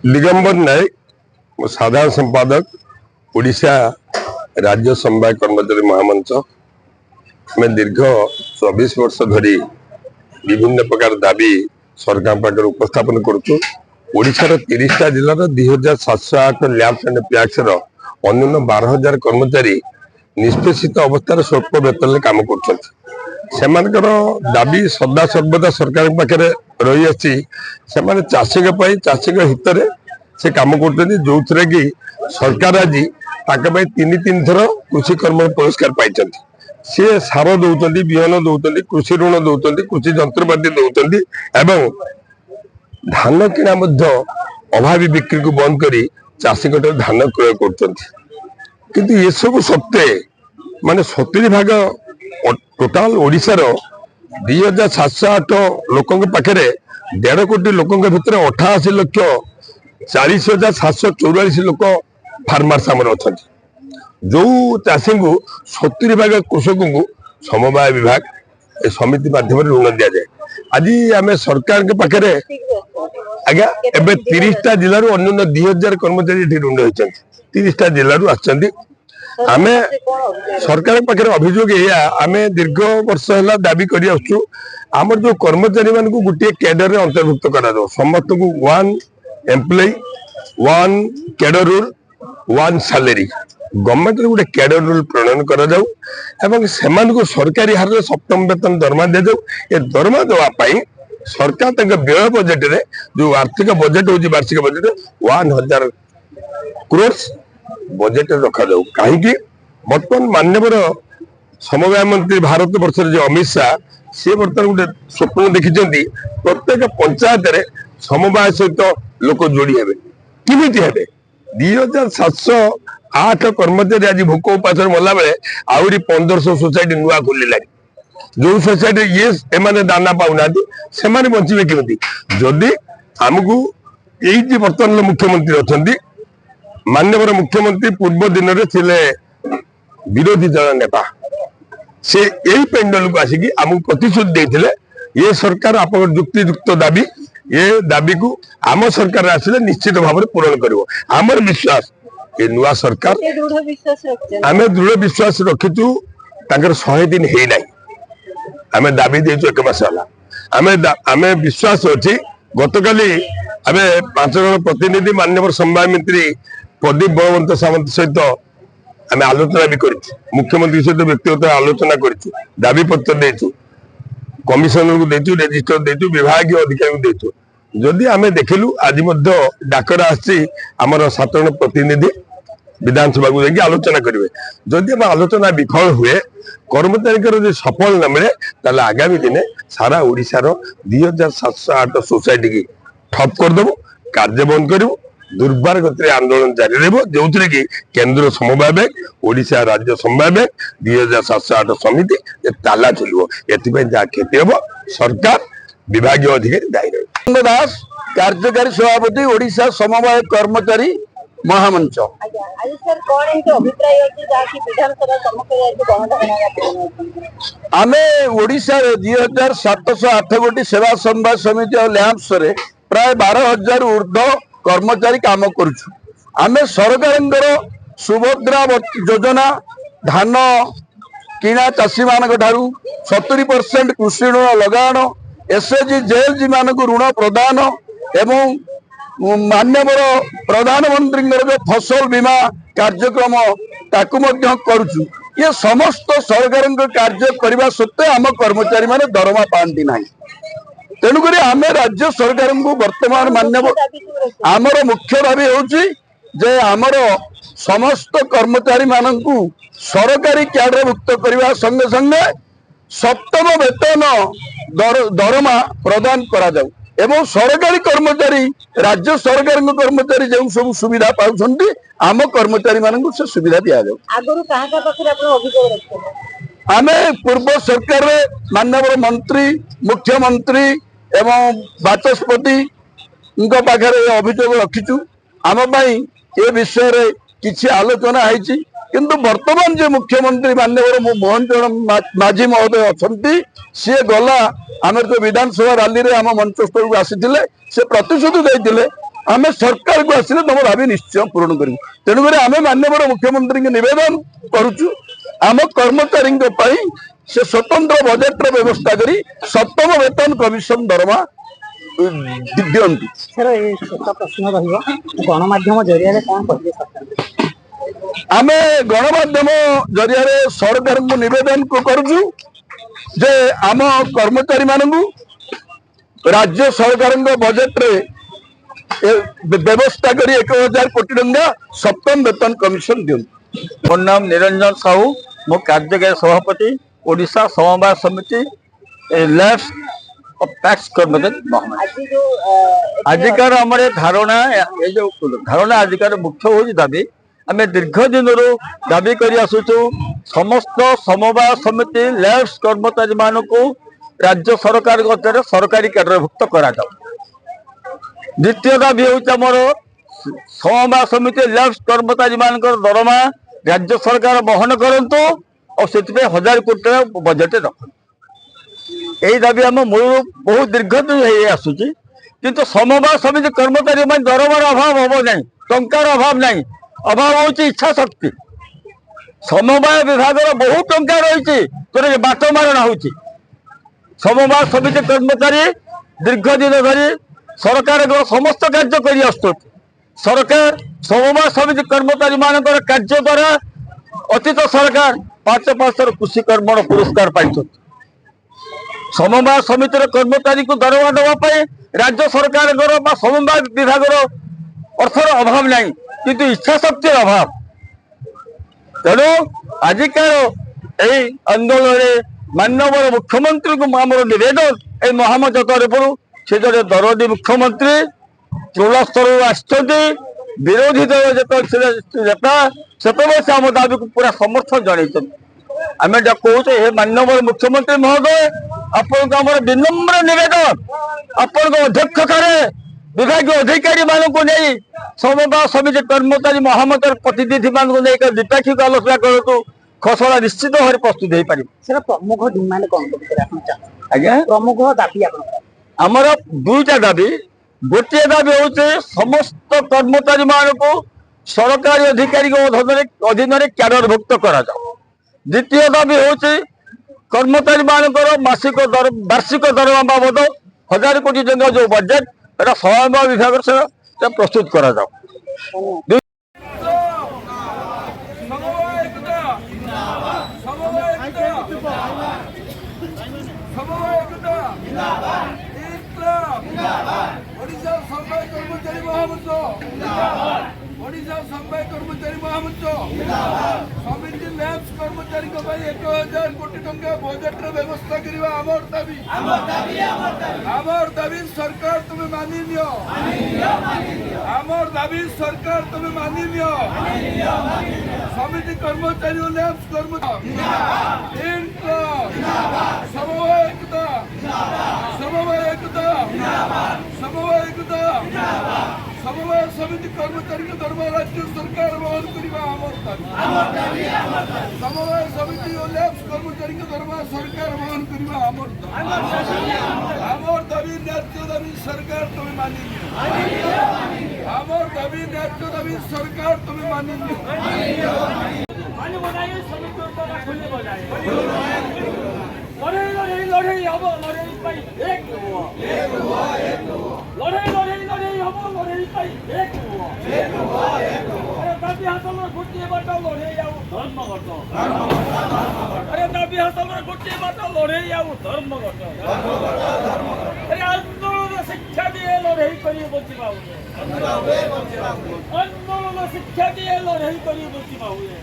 दिगंबर नायक साधारण संपादक ओडिशा राज्य समवाय कर्मचारी महामंच में दीर्घ 24 वर्ष धरी विभिन्न प्रकार दाबी सरकार पाखे उपस्थापन करुचु। ओडिशार 30टा जिलार 2708 लैब्स एंड पैक्स अन्यून 12,000 कर्मचारी निष्पेषित अवस्था स्वल्प वेतन काम कर दाबी सदा सर्वदा सरकार पाखे रही आसी चाषी चाषी हित से कम कर जो थे कि सरकार आज तीन थर कृषि कर्म पुरस्कार पाई सी सार दौरान विहन दौरान कृषि ऋण दौरान कृषि जंत्रपाति दौरान एवं धान किणा अभावी बिक्री को बंद कर चाषी धान क्रय कर ये सब सत्वे माने 70 भाग टोटाल ओडिशार 2708 लोकों पाखे 1.5 कोटी लोकों भितर 88 लक्ष 40,744 लोक फार्मर्स आमर अच्छा जो चाषी को 70 भाग कृषक को समवाय विभाग समिति माध्यम ऋण दि जाए। आज आम सरकार के पाखे आज्ञा एवं 30टा जिलूर अन्य 2,000 कर्मचारी ऋण होती 30टा जिलूर आमे सरकार पाखे अभियोग आमे दीर्घ वर्ष है दाबी कर आमर जो कर्मचारी मान को गोटे कैडर रे अंतर्भुक्त करा समस्त को 1 employ 1 cadre rule 1 salary government गोटे कैडर रूल प्रणयन करा एवं सेमान को सरकारी हार सप्तम वेतन दरमा दि जाऊ। ये दरमा देवाई सरकार व्यय बजेट रे जो आर्थिक बजेट हो वार्षिक बजेट 1,000 करोड़ बजेट रखा जाऊ कहीं बर्तमान माननीय समवाय मंत्री भारत वर्ष जो अमित शाह सी बर्तमान गोटे स्वप्न देखी प्रत्येक पंचायत रे समवाय सहित लोक जोड़ी हे किमी 2708 कर्मचारी आज भोक उपास मरला बेले आहरी 1500 सोसाइटी नुआ खोल जो सोसाइटी ये एमाने दाना पाऊना से बचे केमी जदि आमको ये बर्तमान मुख्यमंत्री अच्छा माननीय मुख्यमंत्री पूर्व दिन विरोधी दल नेता से यही पेंडल को आसिकी आमको प्रतिश्रुति देते ये सरकार आप युक्तियुक्त दाबी ये दाबी को आम सरकार आसिले निश्चित भाव में पूरण कर आमर विश्वास ये नुआ सरकार आम दृढ़ विश्वास रखीचु 100 दिन है ना आम दाबी देचु 1 मास आम विश्वास अच्छी गतकाली आम 5 जन प्रतिनिधि माननीय समवाय मंत्री प्रदीप बलवंत सामंत सहित आम आलोचना भी कर मुख्यमंत्री सहित व्यक्तिगत आलोचना कर दाबी पत्र देचु कमिशनर को देचु रजिस्टर देचु विभाग अधिकारी को देचु जदि आम देखिलु आज डाकरा आमर 7 जन प्रतिनिधि विधानसभा को जाकि आलोचना करेंगे जदि आम आलोचना विफल हुए कर्मचारी जो सफल न मिले ताले आगामी दिन सारा ओडिशार 2708 सोसाइटी की ठप करदेव कार्य बंद करूँ दुर्बार गति आंदोलन जारी रही जो थे कि केंद्र समवाय बैंक ओडिशा राज्य समवाय बैंक 2708 समिति ताला चलो एजा क्षति हम सरकार विभाग अधिकारी दायी रहे। दास कार्यकारी सभापति ओडिशा समवाय कर्मचारी महामंच आमे ओडिशा 2708 गोटी सेवा समवाय समिति और लैंप्स रे प्राय 12,000 ऊर्ध्व कर्मचारी काम करुछु। आमे सरकार सुभद्रा योजना धान किणा चाषी मान 70% कृषि ऋण लगाण एसएचजी जेएलजी मान ऋण प्रदान एवं माननीय प्रधानमंत्री जो फसल बीमा कार्यक्रम ताकू करुछु। ये समस्त सरकार कार्य करने सत्वे आम कर्मचारी माने दरमा पाती ना तेणुक आम राज्य सरकार को वर्तमान माननीय आमर मुख्य दाबी होची आमर समस्त कर्मचारी मानू सरकारी क्याडरभुक्त करने संगे संगे सप्तम वेतन दरमा प्रदान करा जाऊ एवं सरकारी कर्मचारी राज्य सरकार कर्मचारी जो सब सुविधा पाउछंती आम कर्मचारी मानू से सुविधा दि जाऊ। आम पूर्व सरकार माननीय मंत्री मुख्यमंत्री एवं बाचस्पति पाखे अभियोग रखीचु आम ये विषय रे किसी आलोचना है किंतु वर्तमान जो मुख्यमंत्री माननीय मोहन चरण माझी महोदय अच्छा सी गला आम जो विधानसभा रैली रे आम मंचस्थल को आसी से प्रतिश्रुति देते आमे सरकार को आसिले तुम दाबी निश्चय पूरण करूँ तेणुक आमे माननीय मुख्यमंत्री के निवेदन करुचु आम कर्मचारी से स्वतंत्र बजेट व्यवस्था करी 7म वेतन कमिशन दरमा दिंतु। सर ये छोटा प्रश्न रहिबो गणमाध्यम जरिया कौन कहिए सरकार आमे गणमाध्यम जरिया सरकार को निवेदन को करुचु जे आम कर्मचारी मानू राज्य सरकार बजेट रे व्यवस्था करी 1000 कोटी टंका 7म वेतन कमिशन दिंतु। मोर नाम निरंजन साहू मो कार्यकारी सभापति ओडिशा समवाय समिति लेफ्ट ऑफ टैक्स कर्मचारी महामंडल। आज जो आजिकार आम धारणा ये जो धारणा आजिकार मुख्य हो दाबी आम दीर्घ दिन दाबी कर आसुचु समस्त समवाय समिति लेफ्ट कर्मचारी मान को राज्य सरकार गतर सरकारी कैडरभुक्त करा जाऊ। द्वितीय दाबी होमर समवाय समिति लेफ्ट कर्मचारी मान दरमा राज्य सरकार बहन करंतु और से 1000 कोटी टका बजेट रखु। यही दाबी आम मूल बहुत दीर्घ दिन हो आसुची किंतु समवाय समिति कर्मचारी मान दरमार अभाव हम ना टंकार अभाव ना अभाव हो इच्छा शक्ति। समवाय विभाग बहुत टंका रही तो बाटमारणा हो समवाय समिति कर्मचारी दीर्घ दिन धरी सरकार समस्त कार्य कर सरकार समवाय समिति कर्मचारी मान कार्य द्वारा अतीत सरकार 5 कृषि कर्मण पुरस्कार पाई समवाय समिति कर्मचारी को दरमा देवाई राज्य सरकार समवाय विभाग अर्थर अभाव नहीं किंतु इच्छा शक्ति अभाव। तेणु आजिकार यही आंदोलन माननीय मुख्यमंत्री को आम निवेदन ये महामंच तरफ से जो दरदी मुख्यमंत्री तृण स्तर आसती विरोधी दल जो नेता से आम दाबी को पूरा समर्थन जन आम कहे हे माननीय मुख्यमंत्री महोदय आपण को विनम्र निवेदन आपण अध्यक्षतार विभाग अधिकारी मानक नहीं समवाय समिति कर्मचारी महामंत्र प्रतिनिधि मान द्विपाक्षिक आलोचना करूँ खसड़ा निश्चित भाव प्रस्तुत हो पार। सर प्रमुख डिमांड कौन आज्ञा प्रमुख दाबी आमर दुईटा दाबी गोटे दाबी हूँ समस्त कर्मचारी मान को सरकारी अधिकारी अधीन कैडरभुक्त करा जाओ। द्वितीय दाबी हूँ कर्मचारी मानकर मासिक वार्षिक दरमा बाबद 1000 कोटी टंका जो बजेट एटा समवाय विभाग से प्रस्तुत करा जाओ। ओडिशा समवाय कर्मचारी महामंच समिति लैब्स कर्मचारी 1000 कोटी टंका बजेट व्यवस्था करवा आमर दाबी सरकार तुम्हें मानि नियो आमर दाबी सरकार तुम्हें मानि नियो समिति कर्मचारी और लैब्स कर्मचारी समवाय एकता समवाय एकता समवाय एकता समवाय समिति कर्मचारी के दरमा राज्य सरकार बहन करवा आमर दाबी समवाय समिति और लैब्स कर्मचारी के दरमा सरकार बहन करवा आमर दाबी न्याय दाबी सरकार तुम्हें मानि नियो आमर दाबी न्याय दाबी सरकार तुम्हें मानि नियो मानि बनाइए समिति द्वारा खुले बजाए लड़ाई हम लड़ाई पाई एक लड़ाई हम लड़ाई पाई एक दाबी हासिल गोटे बाट लड़ाई आउ धर्मगत अरे दाबी हासिल गोटे बाट लड़ाई आउ धर्मगत अरे आंदोलन शिक्षा दिए लड़ाई करिए बचिबा हुए आंदोलन शिक्षा दिए लड़ाई करिए बचिबा हुए